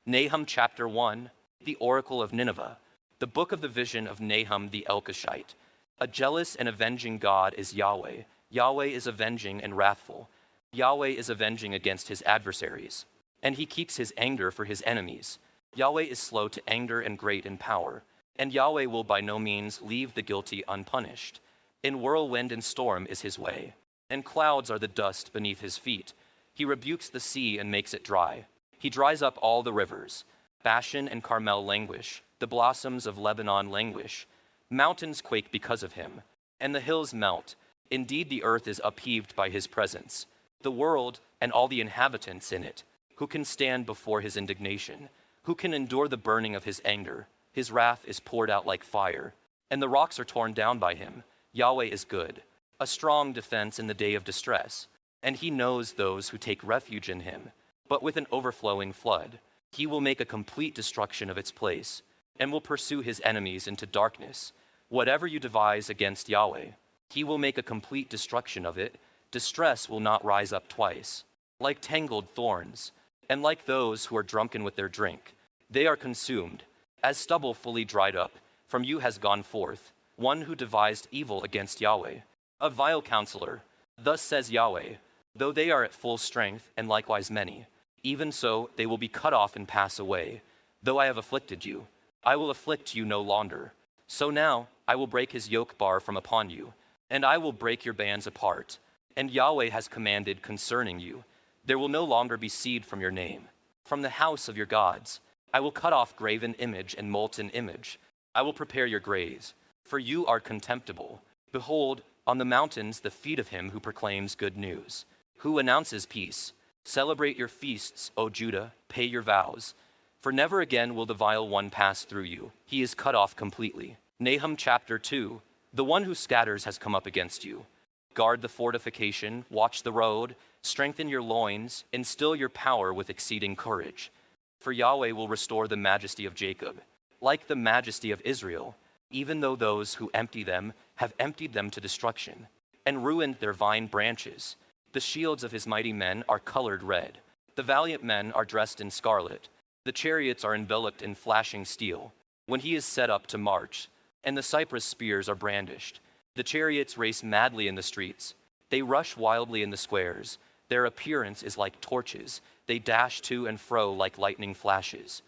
Nahum chapter 1, the oracle of Nineveh, the book of the vision of Nahum the Elkoshite. A jealous and avenging God is Yahweh. Yahweh is avenging and wrathful. Yahweh is avenging against his adversaries, and he keeps his anger for his enemies. Yahweh is slow to anger and great in power, and Yahweh will by no means leave the guilty unpunished. In whirlwind and storm is his way, and clouds are the dust beneath his feet. He rebukes the sea and makes it dry. He dries up all the rivers. Bashan and Carmel languish, the blossoms of Lebanon languish. Mountains quake because of him, and the hills melt. Indeed, the earth is upheaved by his presence, the world and all the inhabitants in it. Who can stand before his indignation? Who can endure the burning of his anger? His wrath is poured out like fire, and the rocks are torn down by him. Yahweh is good, a strong defense in the day of distress, and he knows those who take refuge in him. But with an overflowing flood, he will make a complete destruction of its place, and will pursue his enemies into darkness. Whatever you devise against Yahweh, he will make a complete destruction of it. Distress will not rise up twice. Like tangled thorns, and like those who are drunken with their drink, they are consumed. As stubble fully dried up, from you has gone forth one who devised evil against Yahweh, a vile counselor. Thus says Yahweh, though they are at full strength, and likewise many, even so they will be cut off and pass away. Though I have afflicted you, I will afflict you no longer. So now I will break his yoke bar from upon you, and I will break your bands apart. And Yahweh has commanded concerning you, there will no longer be seed from your name. From the house of your gods, I will cut off graven image and molten image. I will prepare your graves, for you are contemptible. Behold, on the mountains the feet of him who proclaims good news, who announces peace. Celebrate your feasts, O Judah, pay your vows. For never again will the vile one pass through you. He is cut off completely. Nahum chapter 2, the one who scatters has come up against you. Guard the fortification, watch the road, strengthen your loins, instill your power with exceeding courage. For Yahweh will restore the majesty of Jacob, like the majesty of Israel, even though those who empty them have emptied them to destruction, and ruined their vine branches. The shields of his mighty men are colored red. The valiant men are dressed in scarlet. The chariots are enveloped in flashing steel, when he is set up to march, and the cypress spears are brandished. The chariots race madly in the streets. They rush wildly in the squares. Their appearance is like torches. They dash to and fro like lightning flashes.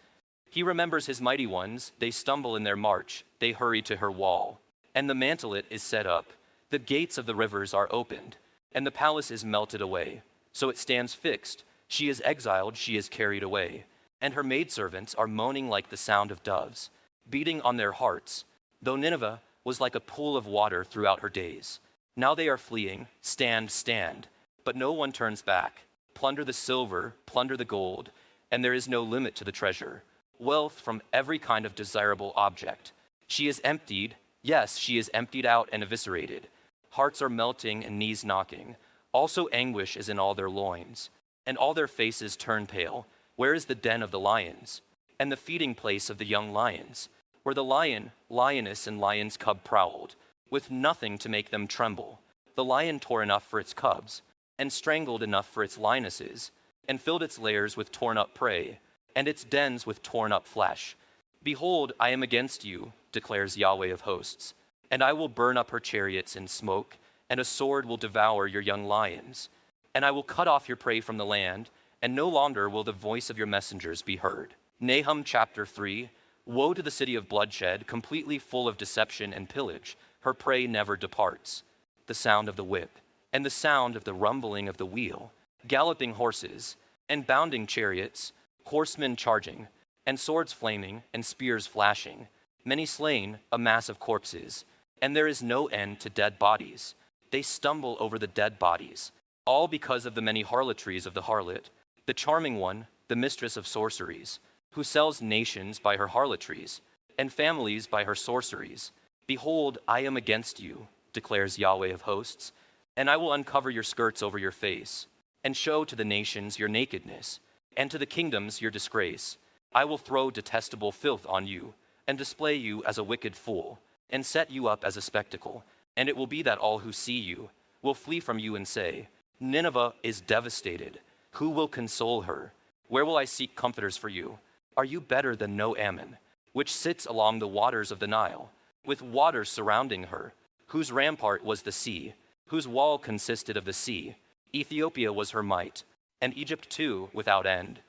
He remembers his mighty ones. They stumble in their march. They hurry to her wall. And the mantelet is set up. The gates of the rivers are opened, and the palace is melted away. So it stands fixed. She is exiled, she is carried away. And her maidservants are moaning like the sound of doves, beating on their hearts, though Nineveh was like a pool of water throughout her days. Now they are fleeing, stand, stand, but no one turns back. Plunder the silver, plunder the gold, and there is no limit to the treasure. Wealth from every kind of desirable object. She is emptied, yes, she is emptied out and eviscerated. Hearts are melting and knees knocking. Also anguish is in all their loins, and all their faces turn pale. Where is the den of the lions, and the feeding place of the young lions, where the lion, lioness, and lion's cub prowled, with nothing to make them tremble? The lion tore enough for its cubs, and strangled enough for its lionesses, and filled its lairs with torn-up prey, and its dens with torn-up flesh. Behold, I am against you, declares Yahweh of hosts, and I will burn up her chariots in smoke, and a sword will devour your young lions. And I will cut off your prey from the land, and no longer will the voice of your messengers be heard. Nahum chapter 3, woe to the city of bloodshed, completely full of deception and pillage. Her prey never departs. The sound of the whip, and the sound of the rumbling of the wheel, galloping horses, and bounding chariots, horsemen charging, and swords flaming, and spears flashing, many slain, a mass of corpses, and there is no end to dead bodies. They stumble over the dead bodies, all because of the many harlotries of the harlot, the charming one, the mistress of sorceries, who sells nations by her harlotries, and families by her sorceries. Behold, I am against you, declares Yahweh of hosts, and I will uncover your skirts over your face, and show to the nations your nakedness, and to the kingdoms your disgrace. I will throw detestable filth on you, and display you as a wicked fool, and set you up as a spectacle. And it will be that all who see you will flee from you and say, Nineveh is devastated. Who will console her? Where will I seek comforters for you? Are you better than No Ammon, which sits along the waters of the Nile, with waters surrounding her, whose rampart was the sea, whose wall consisted of the sea? Ethiopia was her might, and Egypt too without end.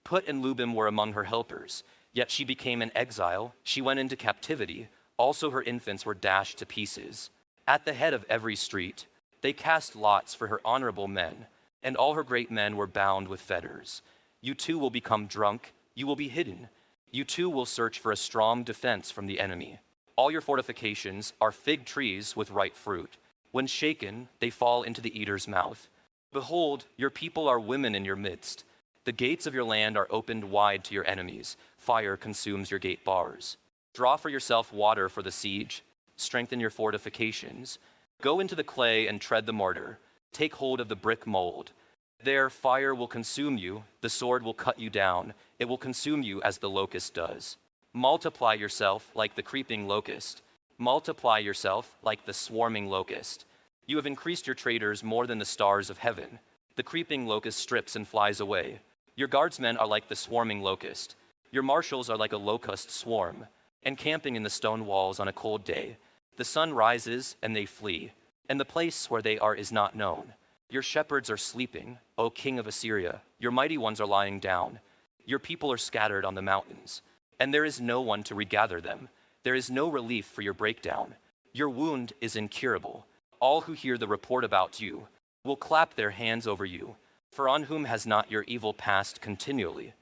Put and Lubim were among her helpers, yet she became an exile, she went into captivity, also her infants were dashed to pieces. At the head of every street, they cast lots for her honorable men, and all her great men were bound with fetters. You too will become drunk, you will be hidden. You too will search for a strong defense from the enemy. All your fortifications are fig trees with ripe fruit. When shaken, they fall into the eater's mouth. Behold, your people are women in your midst. The gates of your land are opened wide to your enemies. Fire consumes your gate bars. Draw for yourself water for the siege. Strengthen your fortifications. Go into the clay and tread the mortar. Take hold of the brick mold. There fire will consume you, the sword will cut you down, it will consume you as the locust does. Multiply yourself like the creeping locust. Multiply yourself like the swarming locust. You have increased your traders more than the stars of heaven. The creeping locust strips and flies away. Your guardsmen are like the swarming locust. Your marshals are like a locust swarm, encamping in the stone walls on a cold day. The sun rises and they flee, and the place where they are is not known. Your shepherds are sleeping, O king of Assyria. Your mighty ones are lying down. Your people are scattered on the mountains, and there is no one to regather them. There is no relief for your breakdown. Your wound is incurable. All who hear the report about you will clap their hands over you. For on whom has not your evil passed continually?